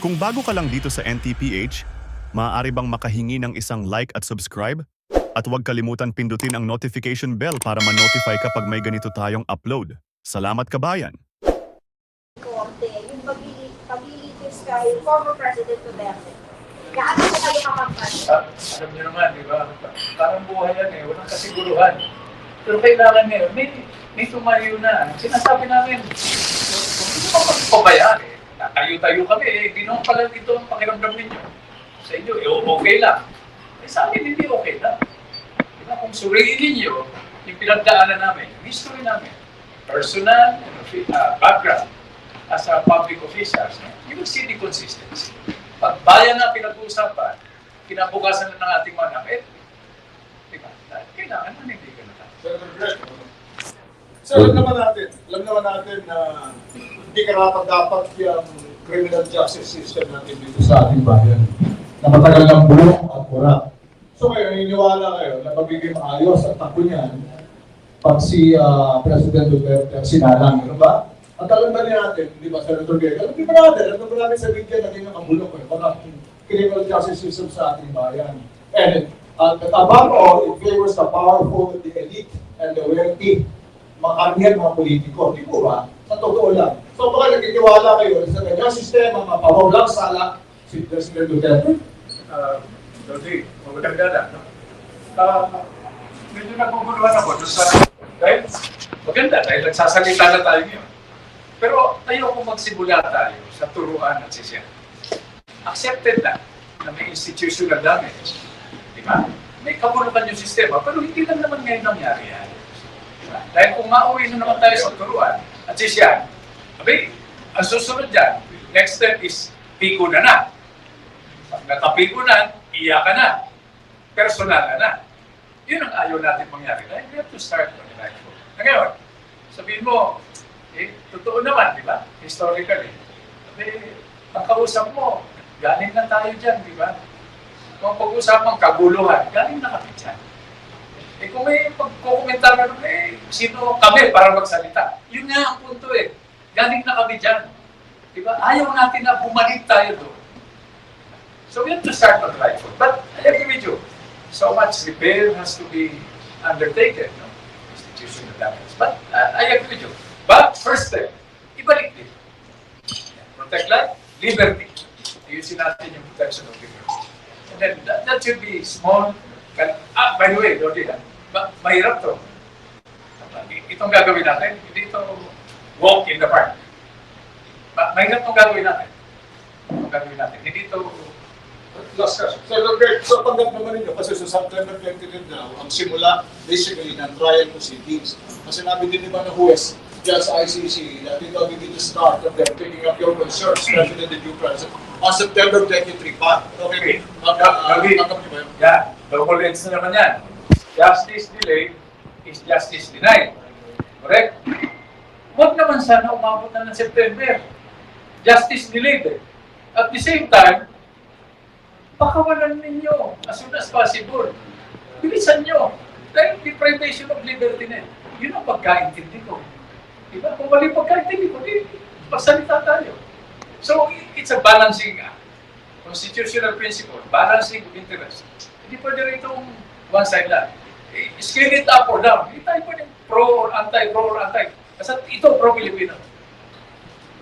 Kung bago ka lang dito sa NTPH, maaari bang makahingi ng isang like at subscribe? At huwag kalimutan pindutin ang notification bell para ma-notify kapag may ganito tayong upload. Salamat kabayan! Korte, yung pabilitis kay former President Duterte. Gaano po kayo kapagpan? Alam niyo naman, di ba? Parang buhay yan eh, walang kasiguruhan. Pero kailangan ngayon, may tumayo na. Sinasabi namin, hindi naman magpabayaan eh. Tayo-tayo kami eh, di naman pala dito ang pakiramdam ninyo. Sa inyo, okay lang. Eh sa amin, hindi okay lang. Di ba? Kung suriin ninyo, yung pinagdaanan namin, yung history namin, personal, background, as a public officials, you will see the consistency. Pag bayan na pinag-uusapan, kinabukasan na ng ating mga nakit, diba? Kailangan manindigan na tayo. Senator Greg, sir, alam naman natin na hindi karapat-dapat yung criminal justice system natin dito sa ating bayan na matagal ng bulok at wala. So ngayon, naniniwala kayo na magiging maayos at takbo niyan pag si President Duterte ang sinalang, ano ba? At alam ba natin, di ba, Senator Greg, alam ba natin sa media naging nakabulok eh, baka criminal justice system sa ating bayan. And above all, it favors the powerful, the elite, and the wealthy, makaramihan mga politiko. Di po ba? Sa totoo lang. So baka nagtitiwala kayo sa kanyang sistema, mapawag sala si President Duterte? Dodi, magandang gala, no? Medyo naguguluhan ako doon sa... Dahil, maganda, dahil nagsasalita na tayo ngayon. Pero ayoko magsimula tayo sa turuan at sisyan. Accepted na may institutional damage. Di ba? May kabulukan yung sistema, pero hindi lang naman ngayon nangyari yan. Diba? Dahil kung mauwi na naman tayo sa turuan at sisyan, abay, ang susunod dyan, next step is piko na. Pag nakapiko na, iyak ka na. Personal na. Yun ang ayaw natin mangyari. Dahil we have to start on the right foot. Na ngayon, sabihin mo, totoo naman, di ba? Historically. Ang kausap mo, galing na tayo dyan, di ba? Kung pag-usapan kaguluhan, galing na kami dyan. Kung may pagkukomentar na sino kami para magsalita? Yun nga ang punto eh. Galing na kami dyan. Di ba? Ayaw natin na bumalik tayo doon. So we have to start on the right foot. But I agree with you. So much repair has to be undertaken, no? Institutional damage. But I agree with you. But first step, ibalik din. Protect life, liberty. Ayusin natin yung protection of liberty. And then that should be small. By the way, Lodi, mahirap to. Itong gagawin natin, hindi ito walk in the park. Mahirap itong gagawin natin. Hindi ito... Last question. Senator Greg, so tanggap naman ninyo kasi sa September 23 daw, ang simula basically ng trial proceedings. Kasi sinabi din naman ng huwes dyan sa ICC that it will be the start of them taking up your concerns, especially the due process, on September 23 pa. Okay. Tanggap niyo ba yun? Yeah, double-edged na naman yan. Justice delayed is justice denied. Correct? Huwag naman sana umabot na ng September. Justice delayed eh. At the same time, pakawalan ninyo as soon as possible. Bilisan nyo. Dahil deprivation of liberty na yun ang pagkaintindi ko. Diba? Kung mali pagkaintindi ko, magsalita tayo. So, it's a balancing constitutional principle, balancing of interest. Hindi pwede rin itong one side lang. Scale it up or down. Hindi tayo pwede pro or anti. Kasi ito pro-Filipino.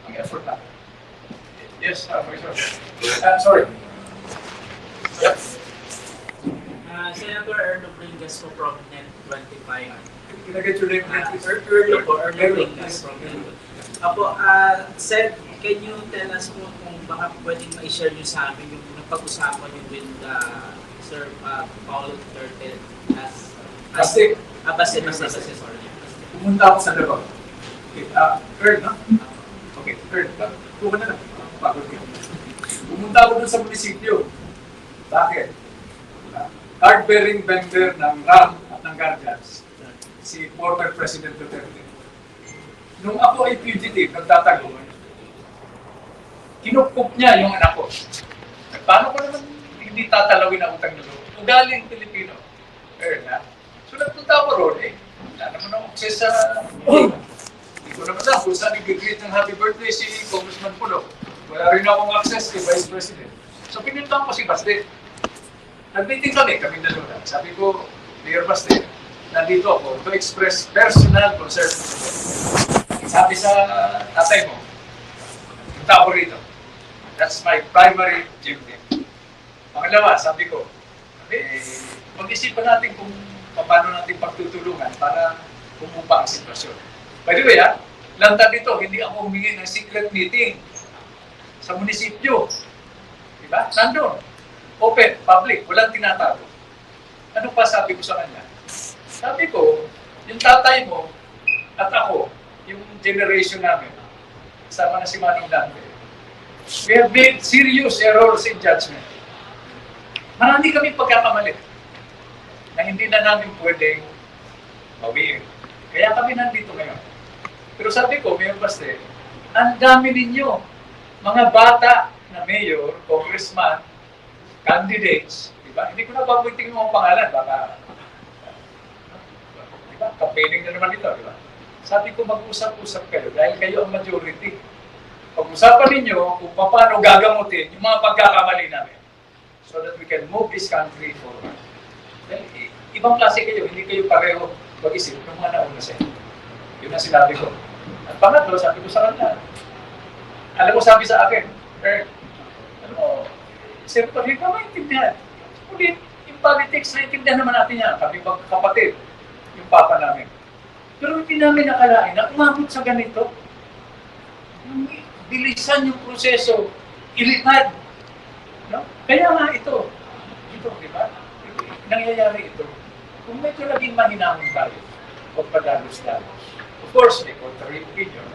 Ang effort natin. Yes, sorry. Yep. Senator Erno Bringas po from Net25. Can I get your name? Erno po, Erno Bringas from Net25. Apo, Sir, can you tell us po kung baka pwedeng ma-share nyo sa amin yung napag-usapan nyo with Sir Paulo Duterte as Basti, sorry. pumunta ako sa Davao. Okay, Earl, no? Okay, Earl, tuwa na lang. Pagod ko. Pumunta ako dun sa munisipyo. Bakit? Card-bearing vendor ng RAM at ng Guardians, si former President Duterte. Nung ako ay fugitive, nagtatago, kinupkup niya yung anak ko. Paano ko naman hindi tatalawin ang utang nyo? Ugaling Pilipino. Na. So nagpunta ako roon wala naman ang access sa... Hindi ko naman alam kung saan nag-greet ng happy birthday si Congressman Pulo. Wala rin akong access kay Vice President. So pinuntahan ko si Baste. Nag-meeting kami dalawa. Sabi ko, Mayor Baste, nandito ako to express personal concern. Sabi sa tatay mo, punta ako rito. That's my primary duty. Pangalawa, sabi ko, mag-isipan natin kung paano natin pagtutulungan para bumuba ang sitwasyon. By the way, lantad dito, hindi ako humingi ng secret meeting sa munisipyo. Diba? Nandun. Open, public, walang tinatago. Ano pa sabi ko sa kanya? Sabi ko, yung tatay mo at ako, yung generation namin, kasama na si Manong Dante, we have made serious errors in judgment. Marami kami pagkakamali na hindi na namin pwedeng bawiin. Kaya kami nandito ngayon. Pero sabi ko, Mayor Baste, ang dami ninyo, mga bata na mayor, congressman, candidates, di ba? Hindi ko na babuitin yung mga pangalan, baka, di ba? Campaigning na naman ito, di ba? Sabi ko, mag-usap-usap kayo dahil kayo ang majority. Pag-usapan ninyo kung paano gagamutin yung mga pagkakamali namin so that we can move this country forward. Dahil ibang klase kayo, hindi kayo pareho mag-isip ng mga nauna sa inyo. Yun ang sinabi ko. At pangatlo, sabi ko sa kanya, alam mo, sabi sa akin, alam mo, Sir Tony, ka maintindihan. Ulit, yung politics, naintindihan naman natin yan. Kami kapatid, yung papa namin. Pero hindi namin nakalain na umabot sa ganito. Bilisan yung proseso, ilipad. No? Kaya nga ito, di ba? Nangyayari ito. Kung medyo naging mahinahon tayo, huwag padalos-dalos. Of course, may contrary opinion.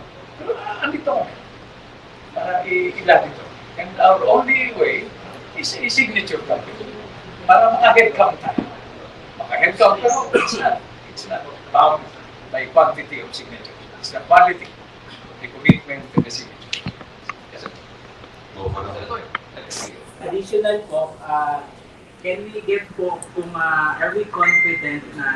Pero andito kami para ilan ito. And our only way is a signature campaign para maka-head count tayo. Maka-head count, pero it's not bound by quantity of signatures. It's the quality of the commitment to the signature. Yes, sir. Additional po, can we get po kung are we confident na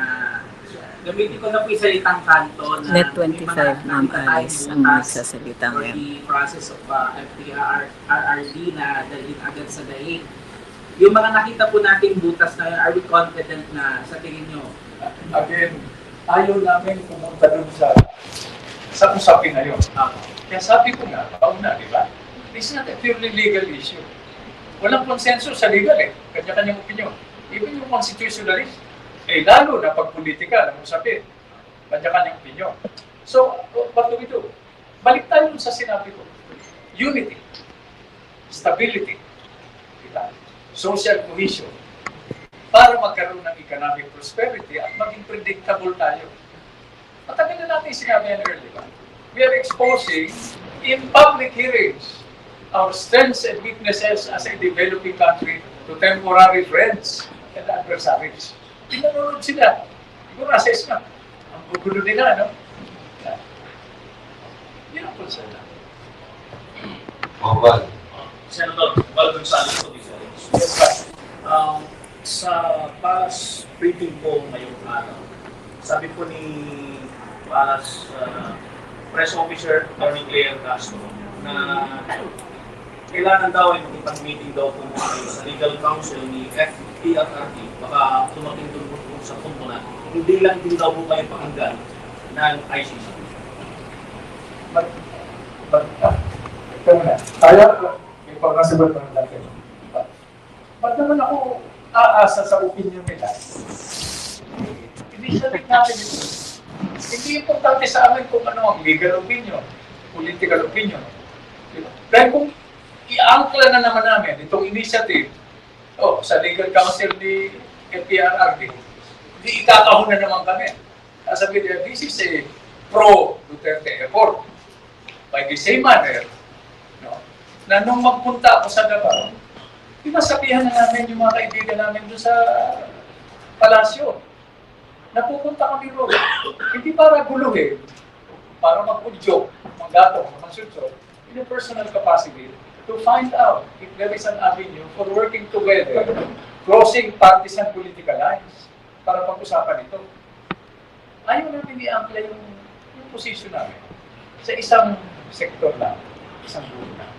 gamitin ko na po yung salitang kanto na Net 25, Ma'am Alice, ang magsasalita for ngayon. the process of RRD na dalhin agad sa daig. Yung mga nakita po nating butas na yun, are we confident na sa tingin nyo? Again, ayaw namin pumunta dun sa usapin na yun. Kaya sabi ko nga, pauna, di ba? It's not a purely legal issue. Walang konsensus sa legal eh. Kanya-kanyang opinion. Even yung constitutionalist, lalo na pag politika, ng usapin. Kanya-kanyang opinion. So, what do we do? Balik tayo sa sinabi ko. Unity. Stability. Diba? Social cohesion. Para magkaroon ng economic prosperity at maging predictable tayo. Matagal na natin sinabi yan earlier. Diba? We are exposing in public hearings our strengths and weaknesses as a developing country to temporary friends and adversaries. Pinanonood sila. Siguro assessment. Ang gugulo nila, no? Yun ang concern na. Senator Val Gonzales po dito. Yes, sir. Sa past briefing po ngayong araw, sabi po ni Palas Press Officer Attorney Claire Castro na kailangan daw ay makipag-meeting daw po muna sa legal counsel ni FPRRD, baka tumating doon po sa punto na hindi lang din daw po kayo pakinggan ng ICC. Ito na. Kaya, may pagkasibat na natin. Ba't naman ako aasa sa opinion nila? Initiative natin ito. Hindi importante sa amin kung ano ang legal opinion, political opinion. Dahil kung i-angkla na naman namin itong initiative sa legal counsel ni FPRRD, hindi ikakahon na naman kami. Sabi nila, this is a pro-Duterte effort. By the same manner, no, na nung magpunta ako sa Davao, pinasabihan na namin yung mga kaibigan namin doon sa palasyo. Napupunta kami roon. Hindi para guluhin, para mag-udyok, mag-gatong, mag-sudsod, in a personal capacity, to find out if there is an avenue for working together, crossing partisan political lines, para pag-usapan ito. Ayaw namin i-apply yung position namin sa isang sektor lang, isang grupo lang.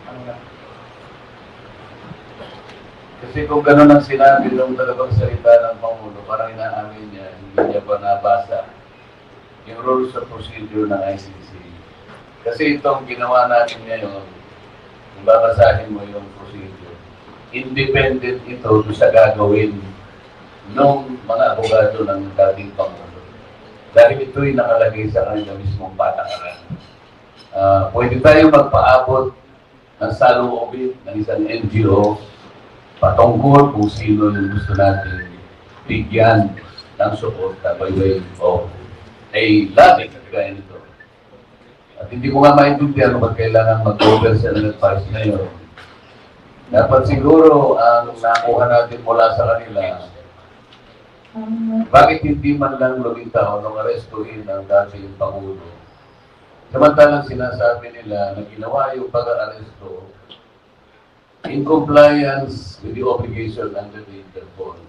Ano na? Kasi kung gano'n ang sinabi ng talagang salita ng Pangulo, parang inaamin niya, hindi niya pa nabasa yung rules of procedure ng ICC. Kasi itong ginawa natin ngayon, kung babasahin mo yung procedure, independent ito sa gagawin ng mga abogado ng dating Pangulo. Dahil ito'y nakalagay sa kanila mismong patakaran. Pwede tayo magpaabot ng saloobin ng isang NGO patungkol kung sino yung gusto natin bigyan ng suporta by way of a labing kagaya nito. At hindi ko nga maintindihan kung kailangan mag-over sa advice ngayon. Dapat siguro ang nakuha natin mula sa kanila, bakit hindi man lang lumitaw nung arestuhin ng dating Pangulo? Samantalang sinasabi nila na ginawa yung pag-aresto in compliance with the obligation under the Interpol.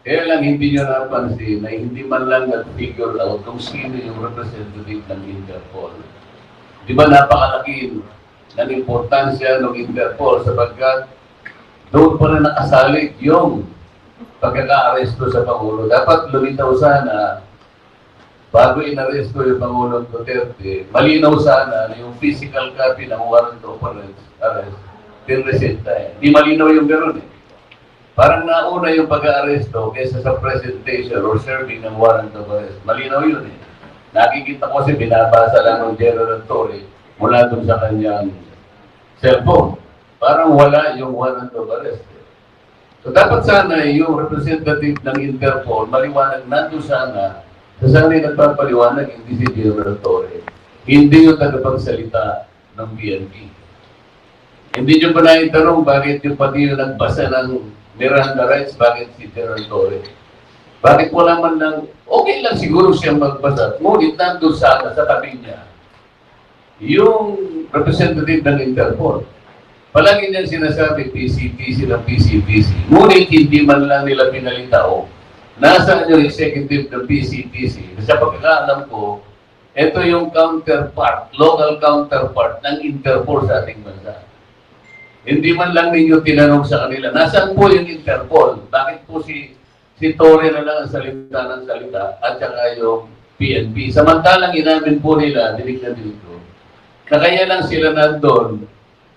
Kaya lang hindi nyo napansin na hindi man lang nag-figure out kung sino yung representative ng Interpol. Di ba napakalaki ng importansya ng Interpol sapagkat doon pa rin nakasalig yung pagkaka-aresto sa Pangulo. Dapat lumitaw sana bago inaresto yung Pangulong Duterte, malinaw sana na yung physical copy ng warrant of arrest pinresenta eh. Di malinaw yung gano'n eh. Parang nauna yung pag-aaresto kaysa sa presentation or serving ng warrant of arrest. Malinaw yun eh. Nakikita ko kasi binabasa lang ng General Torre mula dun sa kanyang cellphone. Parang wala yung warrant of arrest. So dapat sana yung representative ng Interpol maliwanag nandun sana sana yung nagpapaliwanag hindi si General Torre. Hindi yung tagapagsalita ng PNP. Hindi nyo ba naitanong bakit yung pati yung nagbasa ng Miranda rights, bakit si General Torre? Bakit wala man lang, okay lang siguro siyang magbasa, ngunit nandun sana sa tabi niya yung representative ng Interpol. Palagi niyan sinasabi, PCTC ng PCTC. Ngunit hindi man lang nila pinalitao. Nasaan yung executive ng PCTC? Sa pagkakaalam ko, ito yung counterpart, local counterpart ng Interpol sa ating bansa. Hindi man lang ninyo tinanong sa kanila, nasaan po yung Interpol? Bakit po si Torre na lang ang salita ng salita at saka yung PNP? Samantalang inamin po nila, dinig na dito, na kaya lang sila nandun,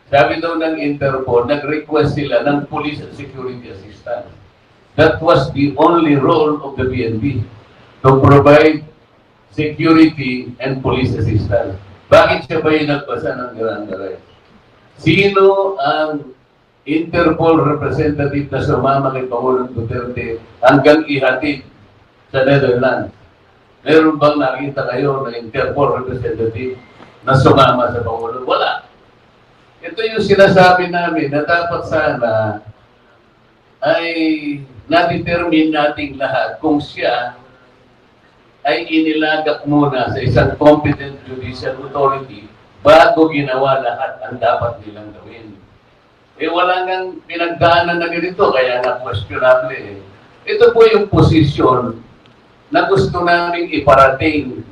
sabi daw ng Interpol, nag-request sila ng police and security assistance. That was the only role of the PNP, to provide security and police assistance. Bakit siya ba yung nagbasa ng Miranda rights? Sino ang Interpol representative na sumama kay Pangulong Duterte hanggang ihatid sa Netherlands? Meron bang nakita kayo na Interpol representative na sumama sa Pangulo? Wala. Ito yung sinasabi namin na dapat sana ay na-determine nating lahat kung siya ay inilagak muna sa isang competent judicial authority bago ginawa lahat ang dapat nilang gawin. Eh wala nang pinagdaanan na ganito, kaya na questionable eh. Ito po yung posisyon na gusto namin iparating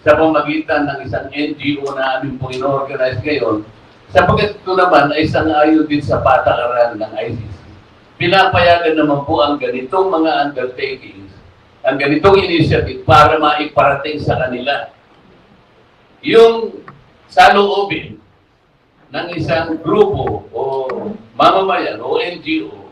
sa pamagitan ng isang NGO na aming po in-organize ngayon, sapagkat ito naman ay sang-ayon din sa patakaran ng ICC. Pinapayagan naman po ang ganitong mga undertakings, ang ganitong initiative para maiparating sa kanila yung saloobin ng isang grupo o mamamayan o NGO.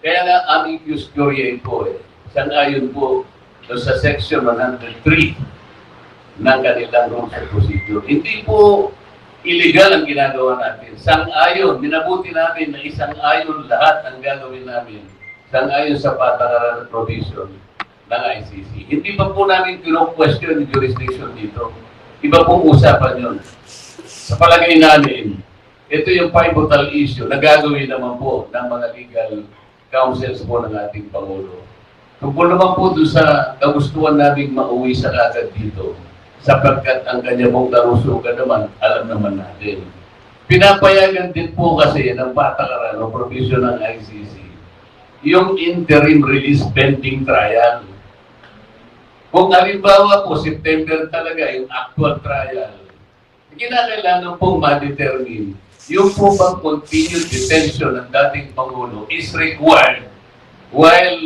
Kaya nga amicus curiae po eh. Sang-ayon po sa section 103 ng kanilang rules and procedure. Hindi po illegal ang ginagawa natin. Sang-ayon, minabuti namin na isang-ayon lahat ang gagawin namin. Sang-ayon sa patakaran at provision ng ICC. Hindi pa po namin kino-question yung jurisdiction dito. Iba pong usapan yun. Sa palagay namin, ito yung pivotal issue na gagawin naman po ng mga legal counsels po ng ating Pangulo. Tungkol naman po doon sa kagustuhan namin mauwi sa kagad dito, sapagkat ang kanya pong karusugan naman, alam naman natin. Pinapayagan din po kasi ng patakaran o provision ng ICC yung interim release pending trial. Kung halimbawa po, September talaga yung actual trial, kinakailangan pong ma-determine yung po bang continued detention ng dating Pangulo is required while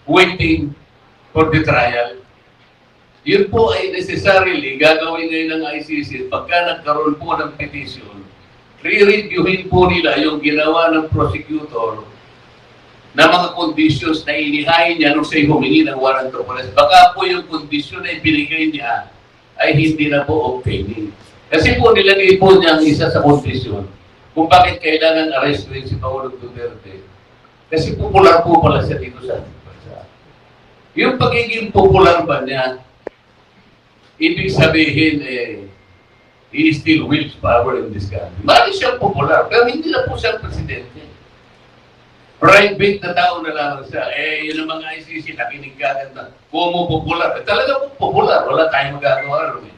waiting for the trial. Yun po ay necessarily gagawin ngayon ng ICC pagka nagkaroon po ng petition, re-reviewin po nila yung ginawa ng prosecutor na mga conditions na inihain niya nung siya'y humingi ng warrant of arrest. Baka po yung condition na ibinigay niya ay hindi na po obtaining. Kasi po nilagay po niya ang isa sa kondisyon kung bakit kailangan arrestuin si Pangulong Duterte. Kasi popular po pala siya dito sa ating bansa. Yung pagiging popular ba niya, ibig sabihin, he still wields power in this country. Mali siyang popular, pero hindi na po siyang presidente. Private na tao na lang siya. Yun ang mga ICC, nakinig ka na, kung mo popular. Talaga po popular, wala tayong magagawa rin.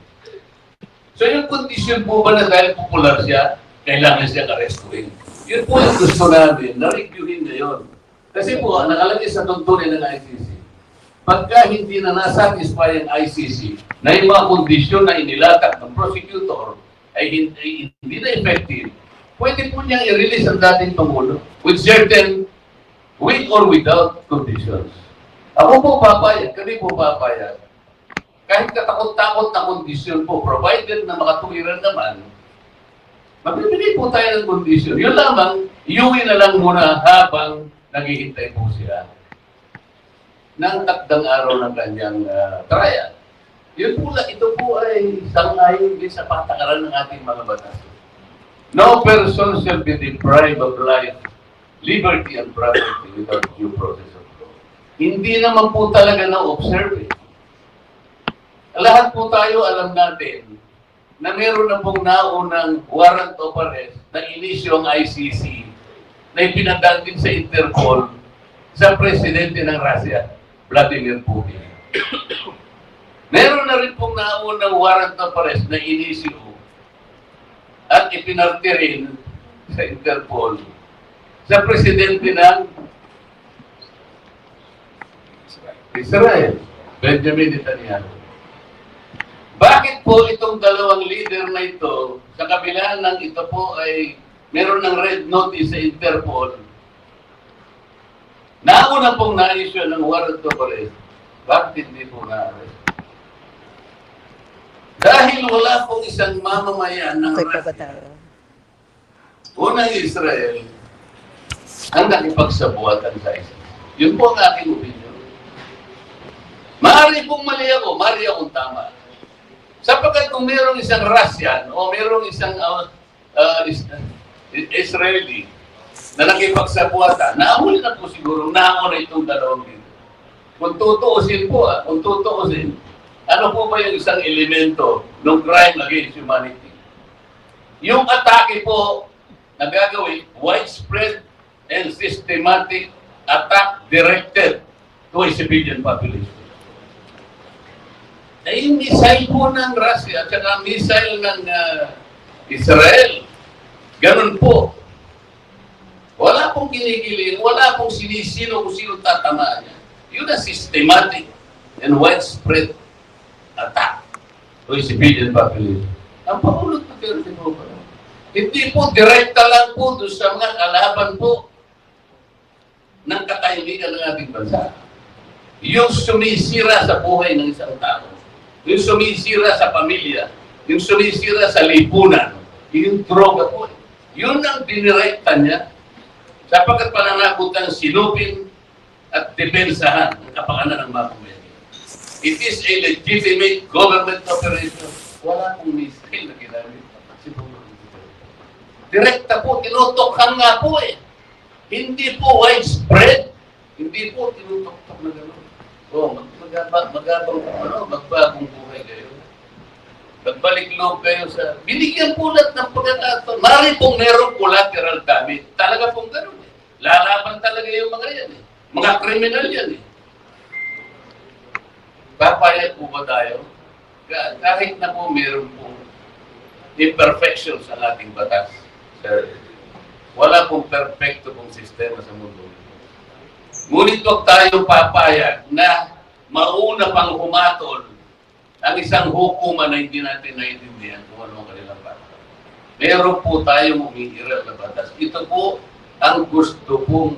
So yung kondisyon po ba na dahil popular siya, kailangan siyang arrestuin. Yun po yung gusto namin, na-reviewin ngayon. Kasi po, nakalagay sa tuntunin ng ICC, pagka hindi na nasatisfy ang ICC na yung mga kondisyon na inilatag ng prosecutor ay hindi na effective, pwede po niyang i-release ang dating Pangulo with certain, with or without conditions. Ako po papayag, kami po papayag. Kahit katakot-takot na kondisyon po, provided na makatuwiran naman, magbibigay po tayo ng kondisyon. Yun lamang, iuwi na lang muna habang naghihintay po siya ng takdang araw ng kanyang trial. Yun po lang, ito po ay sangayon din sa patakaran ng ating mga batas. No person shall be deprived of life, liberty, and property without due process of law. Hindi naman po talaga na-observe. Lahat po tayo alam natin na meron na pong naunang warrant of arrest na inisyo ang ICC na ipinadaan din sa Interpol sa presidente ng Russia, Vladimir Putin. Meron na rin pong naunang warrant of arrest na inisyo at ipinarte rin sa Interpol sa presidente ng Israel, Benjamin Netanyahu. Bakit po itong dalawang leader na ito, sa kabila ng ito po ay meron ng red notice sa Interpol, nauna pong na-issue ng warrant of arrest, bakit hindi po na-arrest? Dahil wala pong isang mamamayan ng unang Israel ang nakipagsabuatan sa isa. Yun po ang aking opinion. Maaari pong mali ako, maaari akong tama. Sapagkat kung mayroong isang Russian o mayroong isang Israeli na nakipagsabuatan, naahuli na po siguro, nauna itong dalawang dito. Kung tutuusin po, kung tutuusin, ano po ba yung isang elemento ng crime against humanity? Yung atake po na gagawin, widespread and systematic attack directed to a civilian population. Ay yung missile po ng Russia at saka missile ng Israel, ganun po. Wala pong kinikiling, wala pong sinisino kung sino tatamaan niya. Yun ang systematic and widespread attack to a civilian population. Ang Pangulo Duterte po ba? Hindi po, direkta lang po doon sa mga kalaban po ng katahimikan ng ating bansa. Yung sumisira sa buhay ng isang tao, yung sumisira sa pamilya, yung sumisira sa lipunan, yung droga po. Yun ang dinirekta niya sapagkat pananagutan sinupin at depensahan ang kapakanan ng mga pamilya. It is a legitimate government operation. Wala pong missile na ginamit. Direkta po, tinutokhan nga po eh. Hindi po widespread. Hindi po tinutok-tok na gano'n. Magbagong buhay kayo. Magbalik loob kayo sa... Binigyan po lahat ng pagkakataon. Marami pong merong collateral damage. Talaga pong gano'n eh. Lalaban talaga yung mga yan eh. Mga kriminal yan eh. Papayag po ba tayo? Kahit na po meron pong imperfections ang ating batas. Sir, wala pong perfecto pong sistema sa mundo. Ngunit huwag tayong papayag na mauna pang humatol ang isang hukuman na hindi natin naiintindihan kung ano ang kanilang batas. Meron po tayong umiiral na batas. Ito po ang gusto pong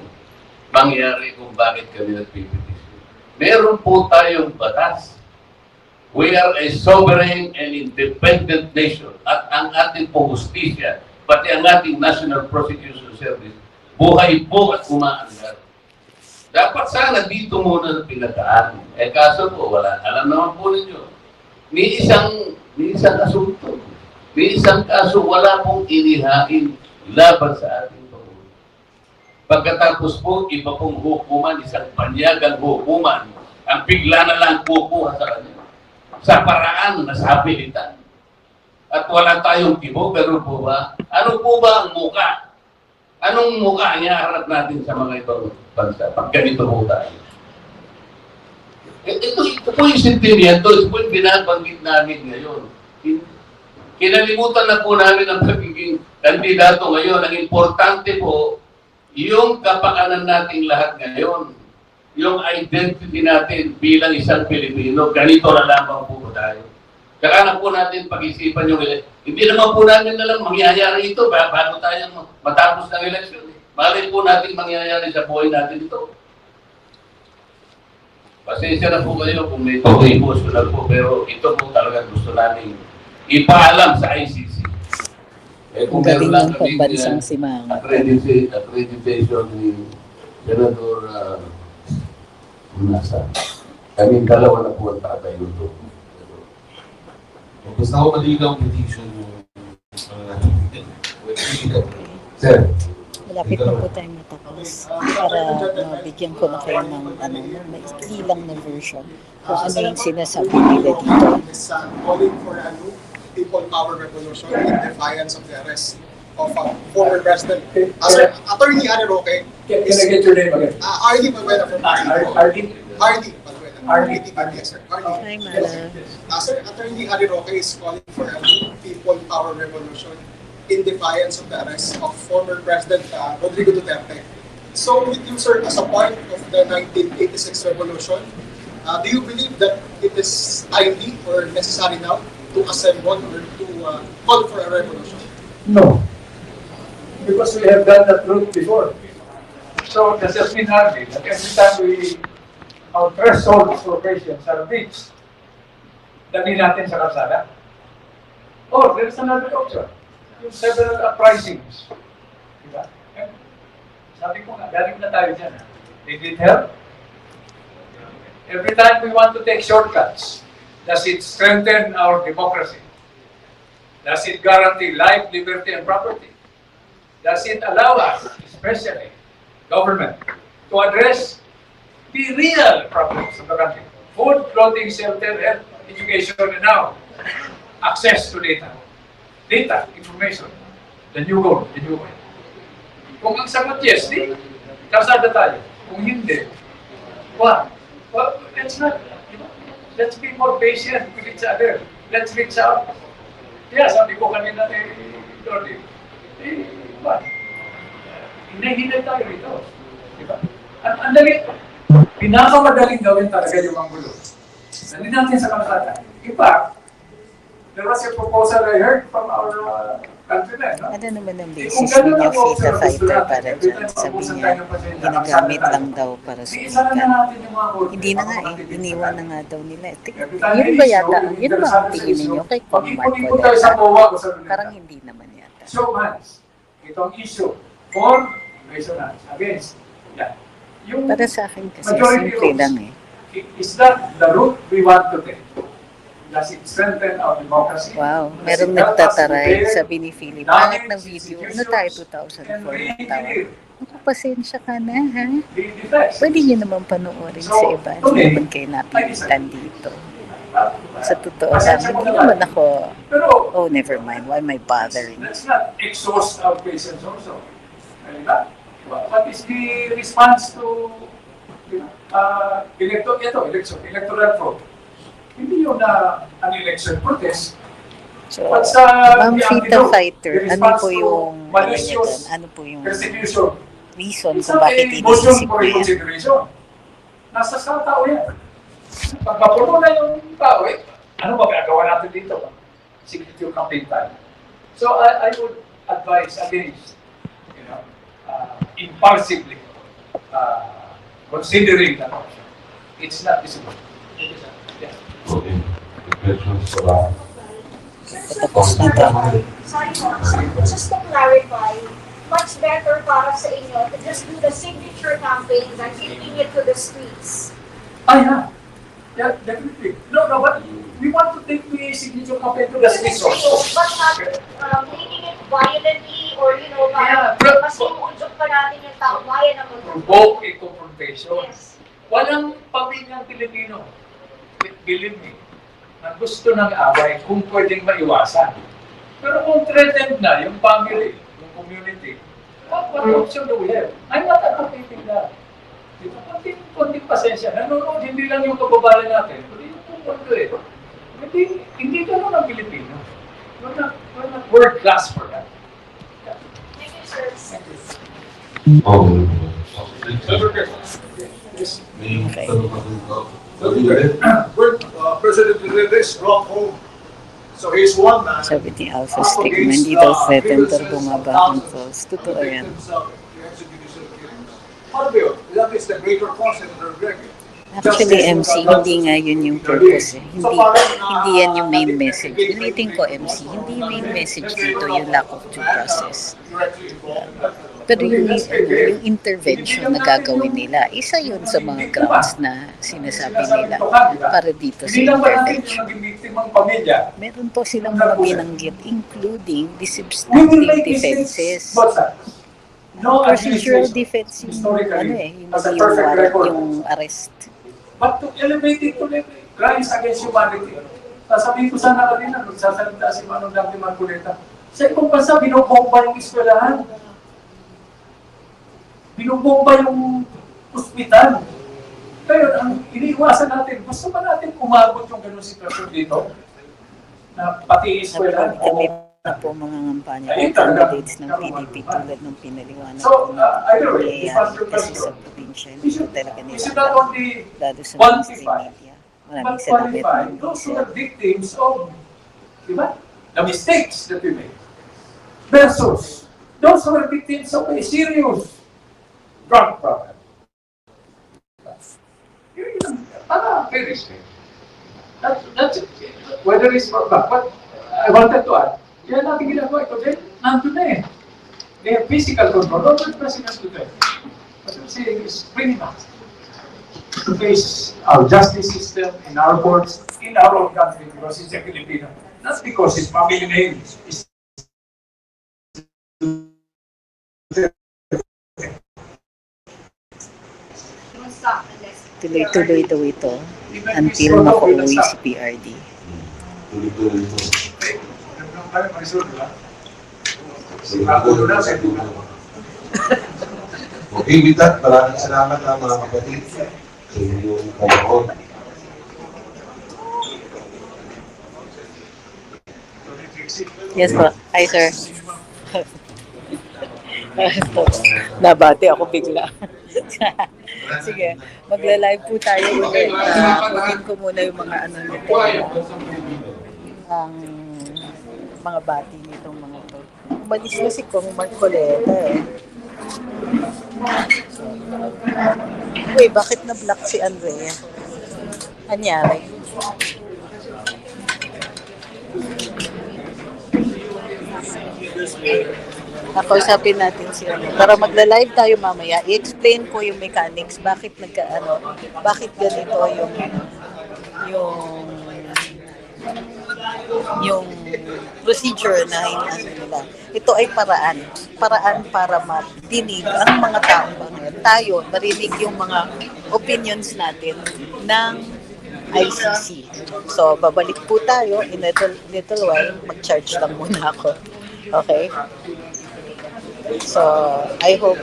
mangyari kung bakit kami nagpipetisyon. Meron po tayong batas. We are a sovereign and independent nation. At ang ating pong hustisya, pati ang ating National Prosecution Service, buhay po at umaandar. Dapat sana dito muna pinagdaan. Kaso po, wala. Alam naman po ninyo, may isang asunto. May isang kaso, wala pong inihain laban sa ating Pangulo. Pagkatapos po, iba pong hukuman, isang panyagang hukuman, ang bigla na lang kukuha sa kanya. Sa paraan na sapilitan. At wala tayong tibok, pero po ba? Ano po ba ang muka? Anong muka niya harap natin sa mga ibang bansa? Pag ganito po tayo. Ito po yung sentimiento, ito po yung binabanggit namin ngayon. Kinalimutan na po namin ang pagiging kandidato ngayon. Ang importante po, yung kapakanan nating lahat ngayon, yung identity natin bilang isang Pilipino, ganito na lamang po tayo. Kaya na po natin pag-isipan yung eleksyon. Hindi naman po namin alam mangyayari ito bago tayo matapos ng eleksyon. Malay po natin mangyayari sa buhay natin ito. Pasensya na po kayo kung may emotional po, pero ito po talaga gusto namin ipaalam sa ICC. Ang galing ng pambansang si Mama. Accreditation ni Senador Nasa. Kaming dalawa na po ang tatay nito. Basta ako maligaw ang petition yung Sir, Malapit na po tayo matapos para mabigyan ko na kayo ng maikli lang na version kung ano yung sinasabi nila dito. Calling for a new people power revolution in defiance of the arrest of former President. Attorney Harry Roque. Can I get your name again? Hardy Balbuena from Hardy? Hardy Balbuena. Hardy. Yes, sir. Hardy. Hi, Mara. Sir, Attorney Harry Roque is calling for a new people power revolution in defiance of the arrest of former President Rodrigo Duterte. So with you, sir, as a part of the 1986 revolution, do you believe that it is timely or necessary now to assemble or to call for a revolution? No. Because we have done that route before. So this has been happening. That every time our threshold explorations are reached, dali natin sa kalsada. Or there is another option. Yung several uprisings. Diba? Sabi ko nga, galing na tayo dyan. Did it help? Every time we want to take shortcuts, does it strengthen our democracy? Does it guarantee life, liberty, and property? Does it allow us, especially government, to address the real problems of the country? Food, clothing, shelter, health, education, and now access to data. Data, information, the new goal, the new way. Kung ang sagot yes, di, kasada tayo. Kung hindi, what? Well, let's not, let's be more patient with each other. Let's reach out. Yeah, sabi ko kanina ni Lordy, what? Hinahinay tayo rito. Diba? Ang dali, pinakamadaling gawin talaga yung ang gulo. Nandito natin sa kalsada. In fact, there was a proposal I heard from our countrymen. No? Ano naman ang basis niya, Fita Fighter para dyan? Sabi niya, ginagamit lang daw para sumikat. Hindi na nga eh, iniwan na nga daw nila. Yun ba yata, yun ba ang tingin ninyo kay Kong Marco Dela? Parang hindi naman yata. So, Hans, itong issue for resonance against that. Yung Para sa akin kasi majority simple rules, lang eh. is that the route we want to take? Does it strengthen our democracy? Wow, Does it merong help us nagtataray, to sabi ni Philip. Pangit na damage video. Ano institutions tayo, and 2004 na tawa? re-engineer Pasensya ka na, ha? the defense? Pwede nyo naman panoorin So, sa iba. Hindi today, naman kayo napilitan dito. Sa totoo lang, Pasensya hindi mo naman ako, Pero, oh, never mind. Why am I bothering? let's not exhaust our patience also. Diba? What is the response to electoral fraud? Hindi yun an election protest. So, But sa Ma'am the Fita antidote, Fighter, the ano response po to yung, ano niya malicious doon? Ano po yung persecution. reason It's kung not bakit a motion inisisip for niya yan? reconsideration. Nasa sa tao yan. Pag mapuno na yung tao, ano magagawa natin dito? Secret yung campaign tayo. So I would advise against, impulsively considering that option. It's not visible. Yeah. Okay. Questions for us? Patapos na to. Sorry po, just to clarify, much better para sa inyo to just do the signature campaign than taking it to the streets. Yeah. Yeah, definitely. No, but we want to take the signature campaign to the streets also. But not making it violently or, Yeah, parang mas imuudyok pa natin yung tao bayan na Provoke a confrontation. Yes. Walang pamilyang Pilipino, believe me, na gusto ng away kung pwedeng maiwasan. Pero kung threatened na yung family, yung community, what option do we have? I'm not advocating that. Dito, konting pasensya. Nanonood, hindi lang yung kababayan natin. Hindi yung pumunto eh. Hindi ganun ang Pilipino. We're not world class for that. Thank you, sir. Okay. Yes. May Okay. tanong pa rin po. Sabi ka rin? When President Duterte is brought home, so he's one man. Sabi ni Alpha Stigma, hindi daw threatened pero bumaba ang calls. Totoo yan. Ano ba yun? That is the greater cause and the regret. Actually, MC, hindi nga yun yung purpose. Hindi yan yung main message. Ulitin ko, MC, hindi yung main message dito yung lack of due process. Pero yung intervention na gagawin nila, isa yun sa mga grounds na sinasabi nila para dito sa Hindi lang ba natin intervention. yung naging biktimang pamilya? Meron po silang mga binanggit, including the We will substantive make mistakes, defenses. both sides. No Procedural administration, defense yung historically, yung, has a perfect warrant, record. yung arrest. But to elevate it to the crimes against humanity, sasabihin ko sana kanina, nung sasalita si Manong Dante Marcoleta, sa ibang bansa, binobomba yung eskwelahan. Binobomba yung ospital. Kaya ang iniiwasan natin, gusto ba natin umabot yung ganun sitwasyon dito? Na pati eskwelahan, Kami po mga ngampanya Ay, at candidates ng PDP tulad ng pinaliwanag So, po ng either way, this was your kasi sa question. probinsya, We hindi should, talaga we nila should not alam, only lalo sa quantify, mainstream media. but Maraming salamat qualify ng those who isa. are victims of, di ba? The mistakes that we made. Versus those who are victims of a serious drug problem. Yun yung, fair respect. That's it. Whether it's for back. But I wanted to add, yan natin ginagawa ito din, nandun na eh. They have physical control over the President today. What I'm saying is bring him back to face our justice system, in our courts, in our own country, because he's a Filipino. Not because his family name is Don't stop unless Tuloy-tuloy daw ito until makauwi si PRD. Tuloy-tuloy ito. Tayo mag-isulong, di ba? Okay, Bitat, maraming salamat na mga kapatid sa inyong panahon. Yes po. Hi, sir. Nabati ako bigla. Sige, magla-live po tayo ulit. Kunin ko muna yung mga ano nito. Ang mga bati nitong mga to. Umalis na si Kong Marcoleta eh. Uy, bakit na-block si Andrea? Anyari? Nakausapin natin si ano. Para magla-live tayo mamaya, i-explain ko yung mechanics, bakit bakit ganito yung procedure na ano nila. Ito ay paraan para madinig ang mga tao, tayo, marinig yung mga opinions natin ng ICC. So, babalik po tayo in a little while, mag-charge lang muna ako. Okay? So, I hope,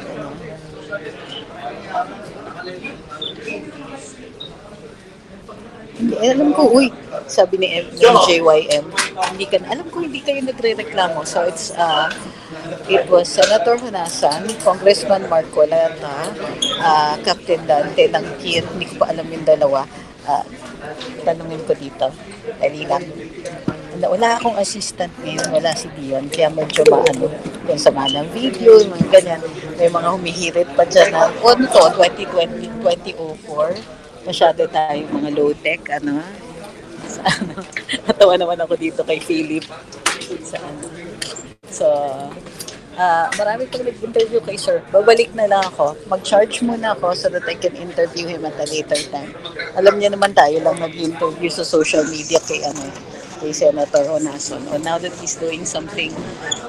alam ko, sabi ni JYM, alam ko hindi kayo nagre-reklamo. So, it was Senator Honasan, Congressman Marcoleta, Captain Dante ng KIR, hindi ko pa alam yung dalawa. Tanungin ko dito. Dali lang. wala akong assistant ngayon, wala si Dion, kaya medyo maano, yung sama ng video, yung mga ganyan, may mga humihirit pa dyan na, ano to, 2020, 2004, masyado tayo mga low-tech, ano, sa ano, natawa naman ako dito kay Philip, sa ano, so, marami pang nag-interview kay Sir. Babalik na lang ako. Mag-charge muna ako so that I can interview him at a later time. Alam niya naman tayo lang nag-interview sa social media kay kay Senator Honason. So now that he's doing something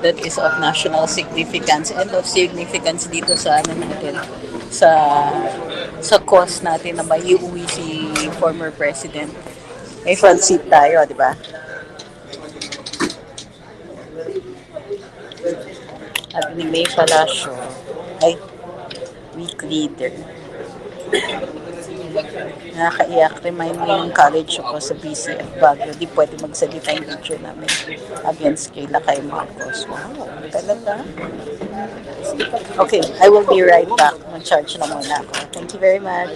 that is of national significance and of significance dito sa natin, sa cause natin na maiuwi si former president. May front seat tayo, di ba? At ni May Palacio ay weak leader. Nakakaiyak. Remind me yung college ako sa BCF Baguio. Di pwede magsalita yung teacher namin against kay Lakay Marcos. Wow, talaga? Okay, I will be right back. Mag-charge na muna ako. Thank you very much.